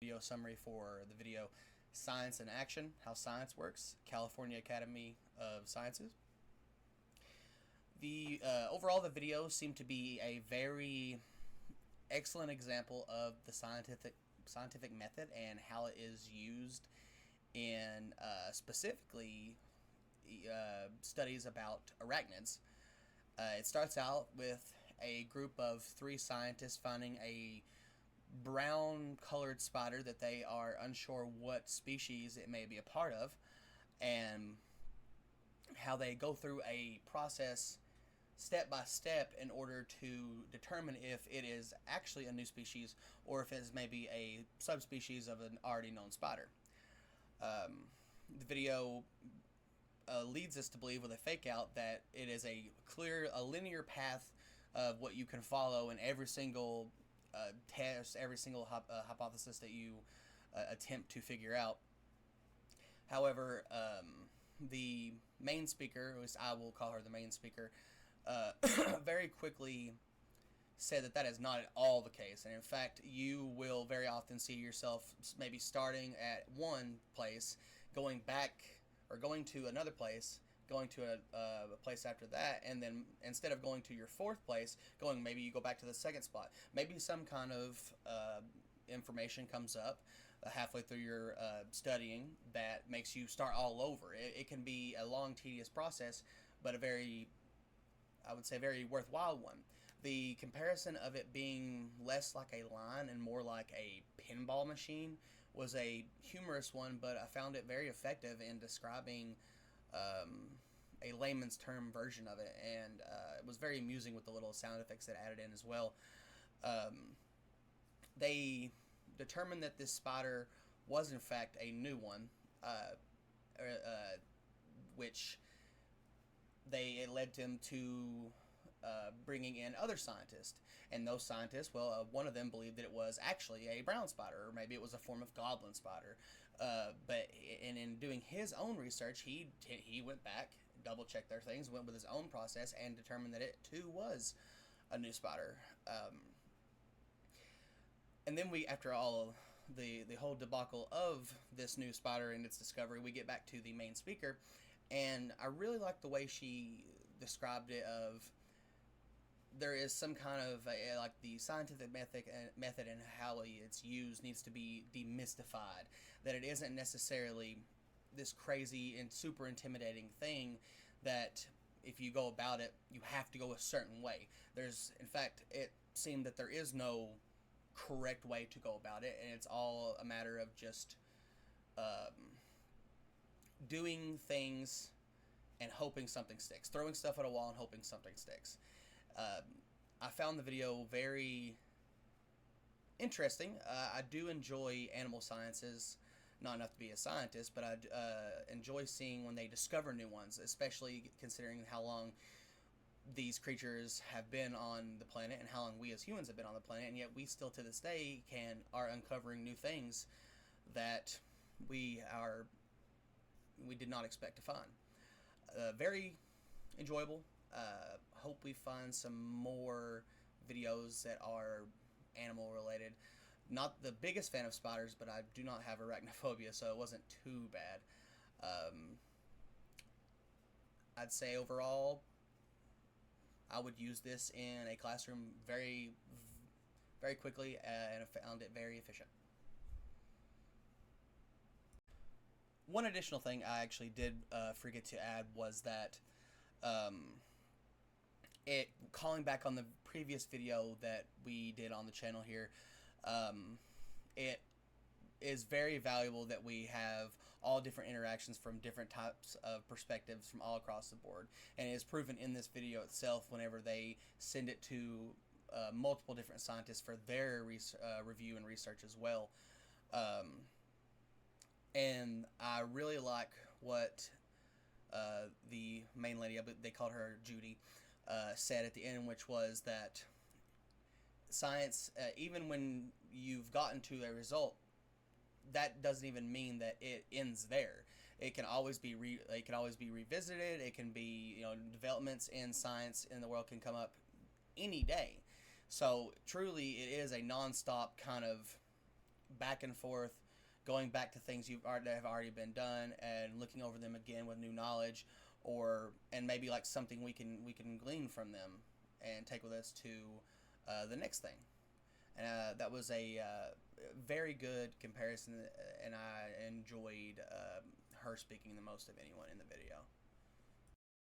Video summary for the video Science in Action, How Science Works, California Academy of Sciences. Overall, the video seemed to be a very excellent example of the scientific method and how it is used in specifically studies about arachnids. It starts out with a group of 3 scientists finding a brown colored spider that they are unsure what species it may be a part of, and how they go through a process step by step in order to determine if it is actually a new species or if it is maybe a subspecies of an already known spider. The video leads us to believe with a fake out that it is a linear path of what you can follow in every single test, every single hypothesis that you attempt to figure out. However, the main speaker, which I will call her the main speaker, very quickly said that is not at all the case. And in fact, you will very often see yourself maybe starting at one place, going back, or going to another place, going to a place after that, and then instead of going to your 4th place, maybe you go back to the 2nd spot. Maybe some kind of information comes up halfway through your studying that makes you start all over. It can be a long, tedious process, but I would say, very worthwhile one. The comparison of it being less like a line and more like a pinball machine was a humorous one, but I found it very effective in describing a layman's term version of it, and it was very amusing with the little sound effects that added in as well. They determined that this spider was in fact a new one, which it led them to bringing in other scientists. And those scientists, one of them believed that it was actually a brown spider, or maybe it was a form of goblin spider. But in doing his own research, he went back, double-checked their things, went with his own process, and determined that it too was a new spider. And then after all the whole debacle of this new spider and its discovery, we get back to the main speaker, and I really like the way she described it. There is some kind of like the scientific method and how it's used needs to be demystified. That it isn't necessarily this crazy and super intimidating thing that if you go about it, you have to go a certain way. In fact, it seemed that there is no correct way to go about it, and it's all a matter of just doing things and hoping something sticks. Throwing stuff at a wall and hoping something sticks. I found the video very interesting. I do enjoy animal sciences, not enough to be a scientist, but I enjoy seeing when they discover new ones, especially considering how long these creatures have been on the planet and how long we as humans have been on the planet, and yet we still to this day are uncovering new things that we did not expect to find. Very enjoyable. Hope we find some more videos that are animal related. Not the biggest fan of spiders, but I do not have arachnophobia, so it wasn't too bad. I'd say overall, I would use this in a classroom very, very quickly, and I found it very efficient. One additional thing I actually did forget to add was that calling back on the previous video that we did on the channel here, it is very valuable that we have all different interactions from different types of perspectives from all across the board, and it is proven in this video itself whenever they send it to multiple different scientists for their review and research as well. And I really like what the main lady, they called her Judy, said at the end, which was that science, even when you've gotten to a result, that doesn't even mean that it ends there. It can always be revisited. It can be, developments in science in the world can come up any day. So truly, it is a non-stop kind of back and forth, going back to things that have already been done and looking over them again with new knowledge, or and maybe like something we can glean from them and take with us to the next thing. And that was a very good comparison, and I enjoyed her speaking the most of anyone in the video.